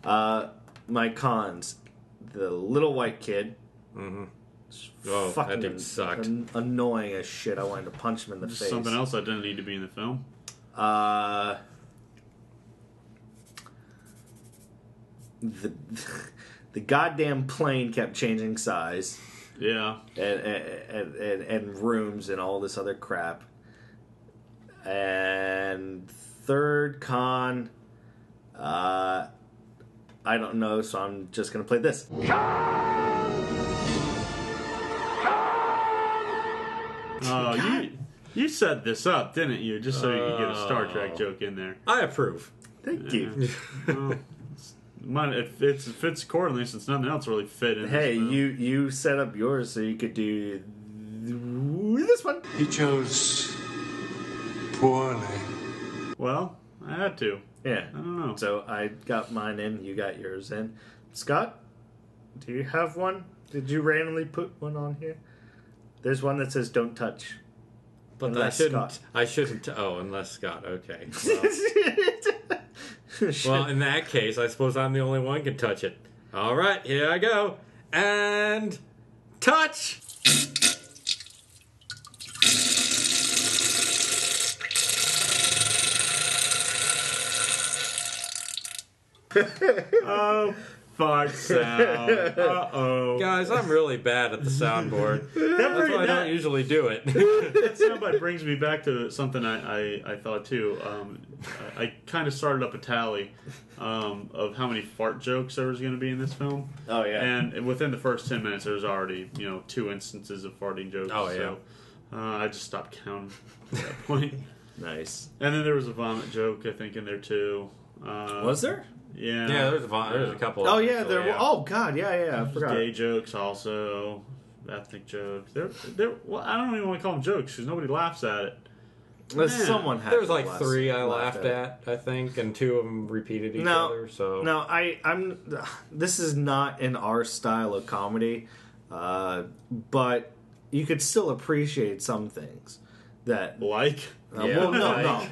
right. My cons. The little white kid. Mm-hmm. Oh, that dude sucked. Annoying as shit. I wanted to punch him in the face. Something else that didn't need to be in the film. The goddamn plane kept changing size. Yeah. And rooms and all this other crap. And third con, I don't know, so I'm just going to play this. Oh, you set this up, didn't you? Just so you could get a Star Trek joke in there. I approve. Thank you. Well, it fits accordingly since nothing else really fit in. Hey, you set up yours so you could do this one. He chose poorly. Well, I had to. Yeah. I don't know. So I got mine in, you got yours in. Scott, do you have one? Did you randomly put one on here? There's one that says don't touch. But unless I shouldn't. Oh, unless Scott. Okay. Well, in that case, I suppose I'm the only one who can touch it. All right, here I go. And touch! Oh, fart sound. Uh-oh. Guys, I'm really bad at the soundboard. That's why I don't usually do it. That soundbite brings me back to something I thought too. I kind of started up a tally of how many fart jokes there was going to be in this film. Oh yeah. And within the first 10 minutes, there was already 2 instances of farting jokes. Oh yeah. So, I just stopped counting at that point. Nice. And then there was a vomit joke, I think, in there too. Was there? Yeah. Yeah, there's a couple. Oh yeah, there were. Oh god, yeah. I forgot. Gay jokes also, ethnic jokes. Well, I don't even want to call them jokes because nobody laughs at it. Someone had. There's like laugh- 3 I laughed laughed at, I think, and 2 of them repeated each other. So no, I'm. This is not in our style of comedy, but you could still appreciate some things that well, no.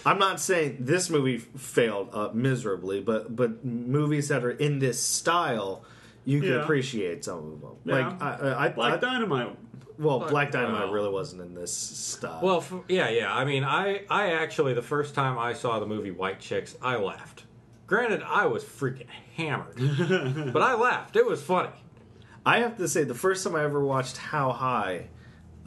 I'm not saying this movie failed miserably, but movies that are in this style, you can appreciate some of them. Yeah. Like Black Dynamite. Well, Black Dynamite really wasn't in this style. Well, yeah. I mean, I actually, the first time I saw the movie White Chicks, I laughed. Granted, I was freaking hammered, but I laughed. It was funny. I have to say, the first time I ever watched How High.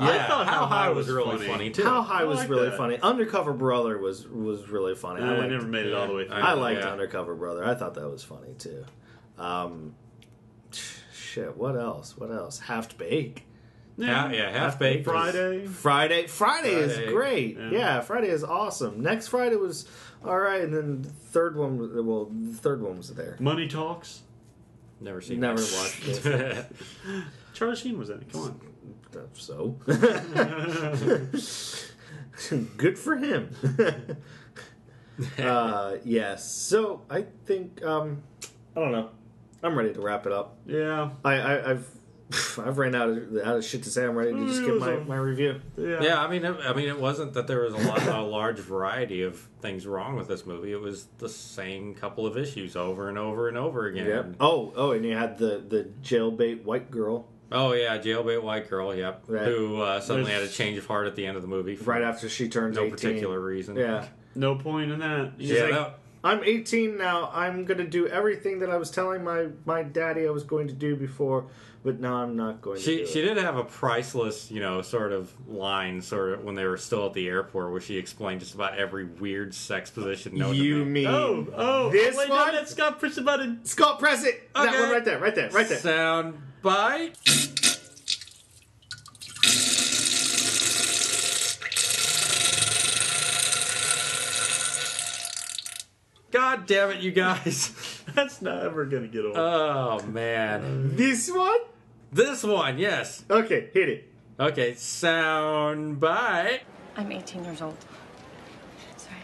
Yeah, How High was really funny too. How High was really funny. Undercover Brother was really funny. I never made it all the way through. I liked Undercover Brother. I thought that was funny too. Shit, what else? Half Baked. Half Baked. Friday is great. Yeah, Friday is awesome. Next Friday was all right, and then the third one was there. Money Talks. Never seen. Never watched it. Charlie Sheen was in it. Come on. So good for him. Yes. So I think I don't know. I'm ready to wrap it up. Yeah. I've ran out of shit to say. I'm ready to just give my review. Yeah. I mean, it wasn't that there was a large variety of things wrong with this movie. It was the same couple of issues over and over and over again. Yep. Oh, and you had the jailbait white girl. Oh yeah, jailbait white girl. Yep. Who suddenly had a change of heart at the end of the movie. Right after she turns 18. No particular reason. Yeah. No point in that. She's I'm 18 now. I'm going to do everything that I was telling my daddy I was going to do before, but now I'm not going to do it. She did have a priceless, sort of line, when they were still at the airport, where she explained just about every weird sex position known to man. You mean this one? No, that's Scott press the button. Scott, press it. Okay. That one right there. Sound bite. God damn it, you guys. That's not ever going to get old. Oh, man. This one? This one, yes. Okay, hit it. Okay, sound bite. I'm 18 years old. Sorry.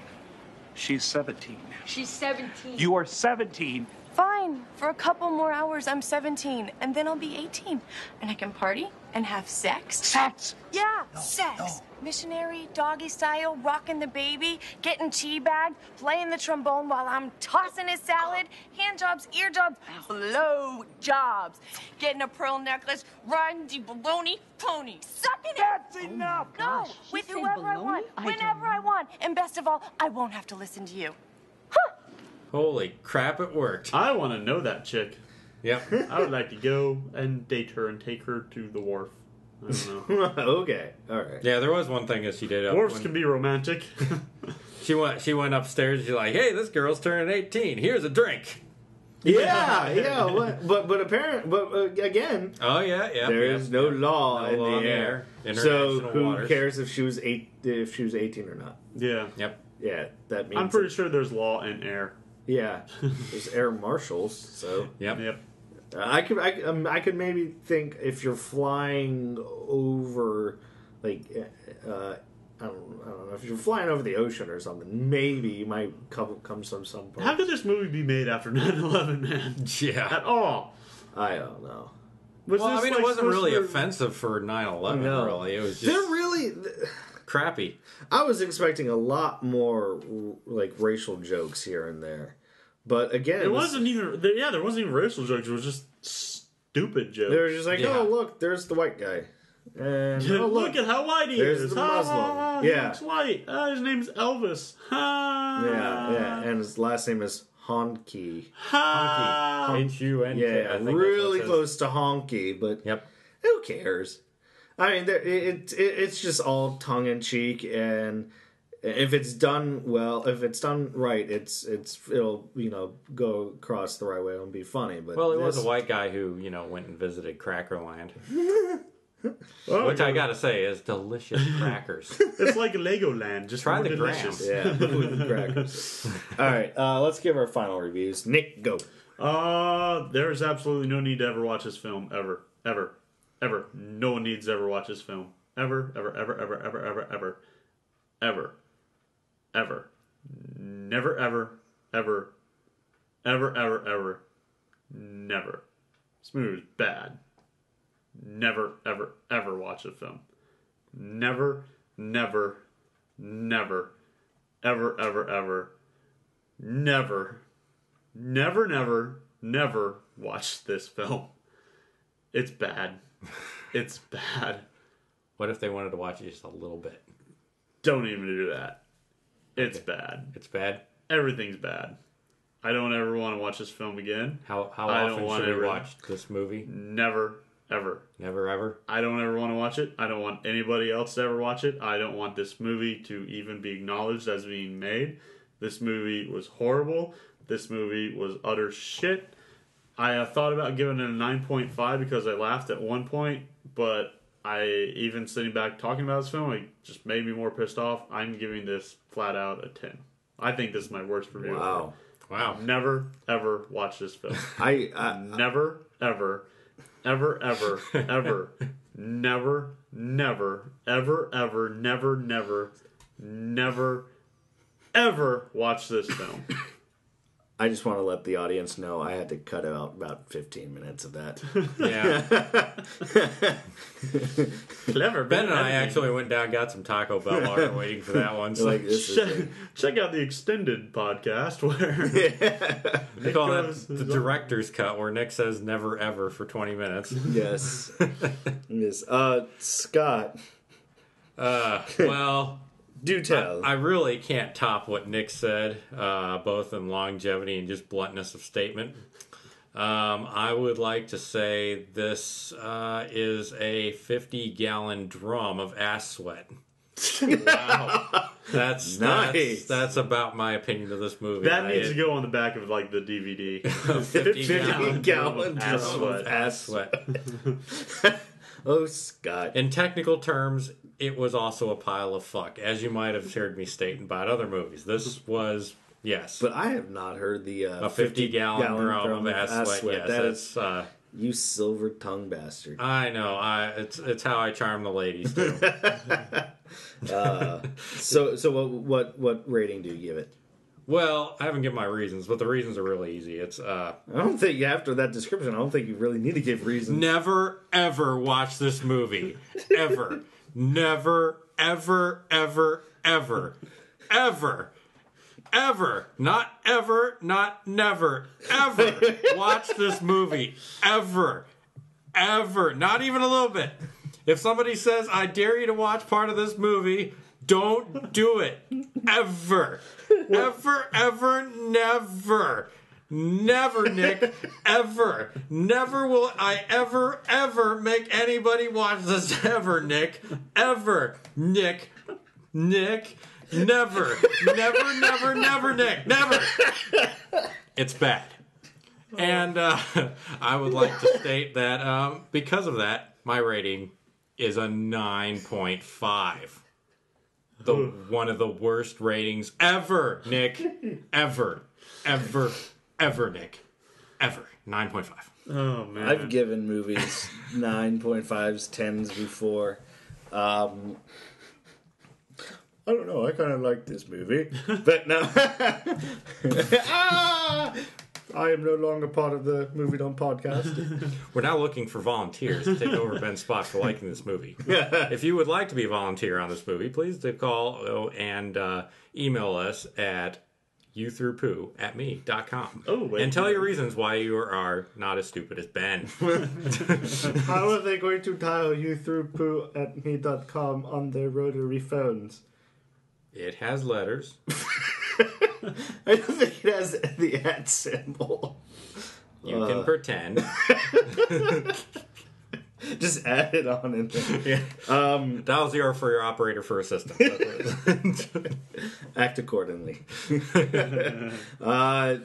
She's 17. She's 17. You are 17. Fine. For a couple more hours, I'm 17, and then I'll be 18. And I can party and have sex. Sex? Yeah, sex. Missionary, doggy style, rocking the baby, getting teabagged, playing the trombone while I'm tossing his salad, hand jobs, ear jobs, blow jobs, getting a pearl necklace, riding the baloney pony, sucking it. That's enough. No, with whoever I want, whenever I want, and best of all, I won't have to listen to you. Holy crap, it worked. I want to know that chick. Yep. I would like to go and date her and take her to the wharf. I don't know. Okay, all right. Yeah, there was one thing that she did. Wharfs can be romantic. She went upstairs. She's like, "Hey, this girl's turning 18. Here's a drink." Yeah. But again. Oh yeah. There is no law in the air. So who waters. cares if she was 18 or not? Yeah. Yep. Yeah, that means. I'm pretty sure there's law in air. Yeah, there's air marshals. So Yep. I could maybe think if you're flying over, like, I don't know, if you're flying over the ocean or something, maybe you might come from some part. How could this movie be made after 9/11, man? Yeah. At all? I don't know. It wasn't really offensive for 9/11. No. Really, it was just They're really crappy. I was expecting a lot more like racial jokes here and there, but again, it wasn't even. There wasn't even racial jokes. It was just stupid jokes. They were just like, "Oh, look, there's the white guy." And look at how white he there's is. the Muslim. He looks white. His name's Elvis. Yeah, and his last name is Honky. Honky. H-U-N-K. Yeah, really close to Honky, but who cares? I mean, it's just all tongue in cheek, and if it's done well, if it's done right, it'll go across the right way and be funny. But it was a white guy who went and visited Crackerland. Which I gotta say is delicious crackers. It's like Legoland, just try the delicious. grams. Yeah, with the crackers. All right, let's give our final reviews. Nick, go. There's absolutely no need to ever watch this film ever. No one needs to ever watch this film ever. ever, ever, never, ever, ever, ever, ever, ever, never. This movie was bad. Never, ever, ever watch the film. Never, never, never, ever, ever, ever, never, never, never, never watch this film. It's bad. It's bad. What if they wanted to watch it just a little bit? Don't even do that. It's Okay. bad. It's bad? Everything's bad. I don't ever want to watch this film again. How I don't often want should we to watch this movie? Never, ever. Never, ever? I don't ever want to watch it. I don't want anybody else to ever watch it. I don't want this movie to even be acknowledged as being made. This movie was horrible. This movie was utter shit. I thought about giving it a 9.5 because I laughed at one point, but even sitting back talking about this film, it just made me more pissed off. I'm giving this flat out a 10. I think this is my worst review. Wow. Wow. Never, ever watch this film. I never, ever, ever, ever, ever, never, never, ever, ever, never, never, never, ever watch this film. I just want to let the audience know I had to cut out about 15 minutes of that. Yeah. Clever. Ben and I actually went down, got some Taco Bell while we were waiting for that one. So Like, this is check out the extended podcast where they call that the director's cut, where Nick says never ever for 20 minutes. Yes. Yes. Scott. Well, do tell. I really can't top what Nick said, both in longevity and just bluntness of statement. I would like to say this is a 50-gallon drum of ass sweat. Wow. That's Nice. That's about my opinion of this movie. that needs to go on the back of like the DVD. 50-gallon ass drum of sweat. ass sweat. Oh, Scott. In technical terms, it was also a pile of fuck, as you might have heard me state about other movies. This was, yes. But I have not heard the a 50-gallon drum of ass sweat. Yes, That that's, is, you silver tongue bastard. I know. It's how I charm the ladies too. So what rating do you give it? Well, I haven't given my reasons, but the reasons are really easy. It's I don't think after that description, I don't think you really need to give reasons. never ever watch this movie. Ever. Never, ever, ever, ever. Ever. Ever. Not ever, not never. Ever watch this movie. Ever. Ever. Not even a little bit. If somebody says, I dare you to watch part of this movie, don't do it. Ever. Ever, ever, never. Never, Nick. Ever. Never will I ever, ever make anybody watch this ever, Nick. Ever. Nick. Nick. Never. Never, never, never, Nick. Never. It's bad. And I would like to state that because of that, my rating is a 9.5. One of the worst ratings ever, Nick. Ever. Ever. Ever, Nick. Ever. 9.5. Oh, man. I've given movies 9.5s, 10s before. I don't know. I kind of like this movie. But no. I am no longer part of the Movie Dome podcast. We're now looking for volunteers to take over Ben's spot for liking this movie. If you would like to be a volunteer on this movie, please do call and email us at youthroughpoo@me.com. And tell your reasons why you are not as stupid as Ben. How are they going to dial you through poo@me.com on their rotary phones? It has letters. I don't think it has the @ symbol. You can pretend. Just add it on in there. Dial 0 for your operator for assistance. Act accordingly.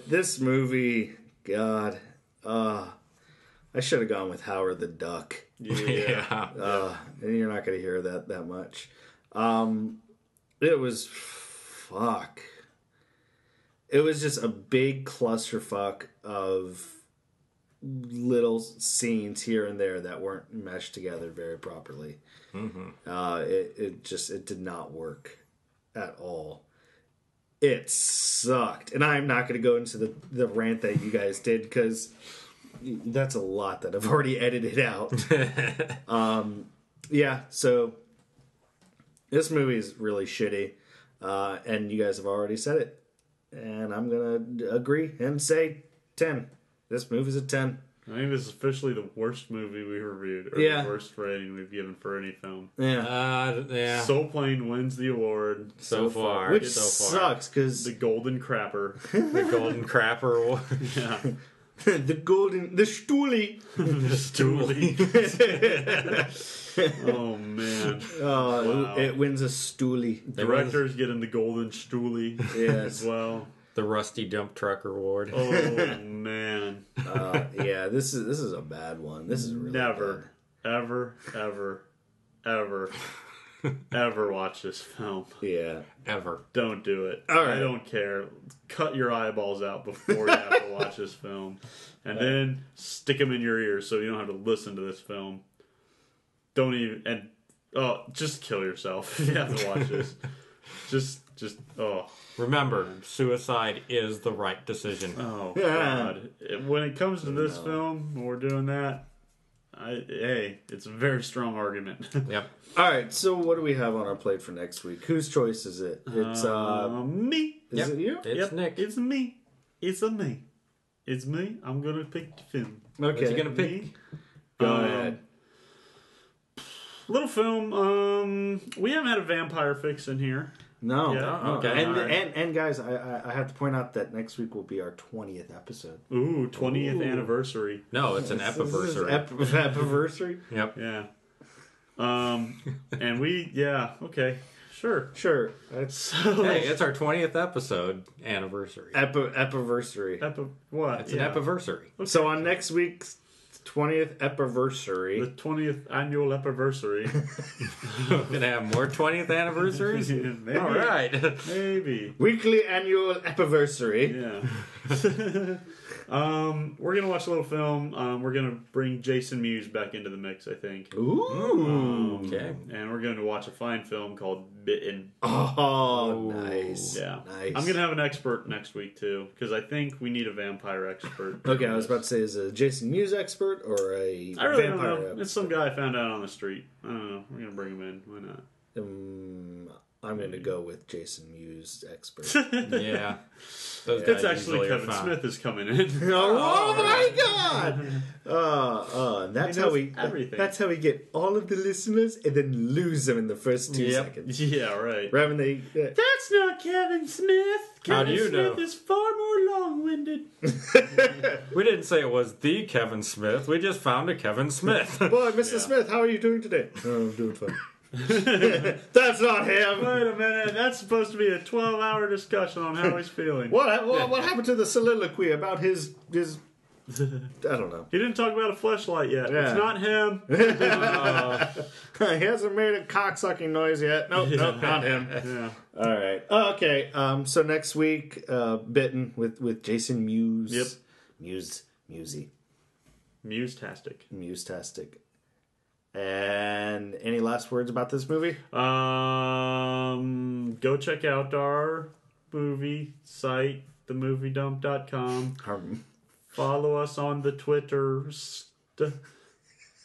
This movie, God, I should have gone with Howard the Duck. Yeah. And you're not going to hear that much. It was fuck. It was just a big clusterfuck of little scenes here and there that weren't meshed together very properly. Mm-hmm. It did not work. at all. It sucked. And I'm not going to go into the rant that you guys did because that's a lot that I've already edited out. Yeah, so this movie is really shitty. And you guys have already said it. And I'm going to agree and say 10. This movie's a 10. I think this is officially the worst movie we reviewed, or the worst rating we've given for any film. Yeah. Soul Plane wins the award so far. Which sucks, because... The Golden Crapper. The Golden Crapper. Yeah. The Stoolie. The Stoolie. Oh, man. Wow. It wins a Stoolie. The director's getting the Golden Stoolie as well. The Rusty Dump Truck Award. Oh, man. Yeah, this is a bad one. This is really Never, bad. ever watch this film. Yeah. Ever. Don't do it. All right. I don't care. Cut your eyeballs out before you have to watch this film. And then stick them in your ears so you don't have to listen to this film. Don't even... And just kill yourself if you have to watch this. Just Remember, suicide is the right decision. Oh, God. When it comes to this film, when we're doing that, it's a very strong argument. Yep. All right, so what do we have on our plate for next week? Whose choice is it? It's me. Is it you? It's Nick. It's me. It's me. It's me. I'm going to pick the film. Okay. What you going to pick? Go ahead. Little film. We haven't had a vampire fix in here. No. Yeah. Okay. And guys, I have to point out that next week will be our 20th episode. Ooh, 20th anniversary. No, it's an epiversary. Epiversary? Yep. Yeah. And okay. Sure. Hey, it's our 20th episode anniversary. Epiversary. What? It's an epiversary. Okay. So on next week's 20th epiversary. The 20th annual epiversary. We're going to have more 20th anniversaries? Maybe. All right. Maybe. Weekly annual epiversary. Yeah. We're going to watch a little film. We're going to bring Jason Mewes back into the mix, I think. Ooh. Okay. And we're going to watch a fine film called Bitten. Oh, nice. Yeah. Nice. I'm going to have an expert next week, too, because I think we need a vampire expert. Okay, I was about to say, is it a Jason Mewes expert or a I really vampire don't know. expert? It's some guy I found out on the street. I don't know. We're going to bring him in. Why not? I'm going to go with Jason Mewes expert. Yeah. It's actually Kevin Smith is coming in. Oh my God! That's how we. Everything. That's how we get all of the listeners and then lose them in the first 2 seconds. Yeah, right. Right when they. That's not Kevin Smith. How do you Smith know? is far more long-winded. We didn't say it was the Kevin Smith. We just found a Kevin Smith. Boy, Mr. Smith, how are you doing today? Oh, I'm doing fine. That's not him. Wait a minute. That's supposed to be a 12-hour discussion on how he's feeling. What happened to the soliloquy about his I don't know. He didn't talk about a fleshlight yet. Yeah. It's not him. He hasn't made a cocksucking noise yet. Nope, not him. Yeah. All right. Okay. So next week, Bitten with Jason Mewes. Yep. Mewsy. Mewes-tastic. And any last words about this movie? Go check out our movie site, themoviedump.com. Follow us on the Twitters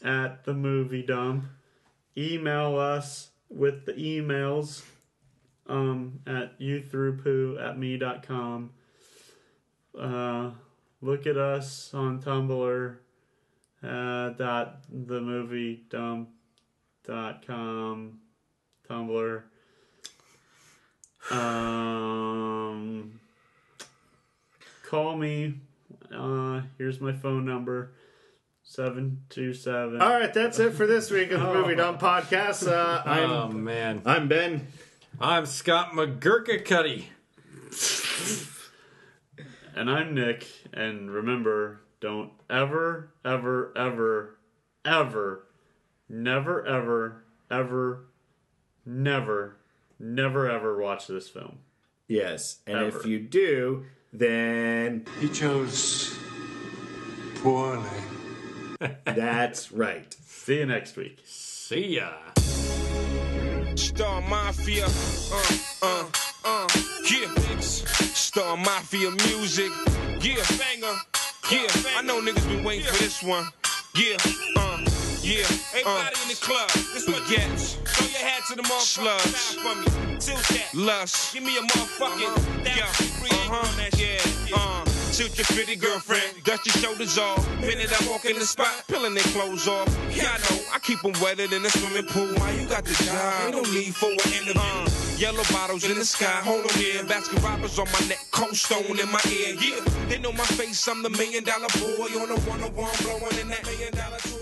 at the movie dump. Email us with the emails at youthroughpoo@me.com. Look at us on Tumblr themoviedump.com. Tumblr. Call me. Here's my phone number. 727. All right, that's it for this week of the Movie Dump Podcast. I'm Ben. I'm Scott McGurkacuddy. And I'm Nick. And remember, don't ever, ever, ever, ever, never, ever, ever, never, never, ever watch this film. Yes, and Ever. if you do, then He chose poorly. That's right. See you next week. See ya. Star Mafia, yeah. Star Mafia music, yeah. Banger, yeah. I know niggas been waiting for this one, yeah. Yeah, everybody in the club, this what gets. Throw your hat to the motherfucking for me. Tilt that. Lust. Give me a motherfucking yeah. Tilt your pretty girlfriend, dust your shoulders off. Minute I walk in the spot, peeling their clothes off. Yeah, I know, I keep them wetter than a swimming pool. Why you got the job? Ain't no need for an interview. Yellow bottles in the sky, hold on here. Basket robbers on my neck, cold stone in my ear. Yeah, they know my face, I'm the $1 million boy on a 101 blowing in that $1 million tour.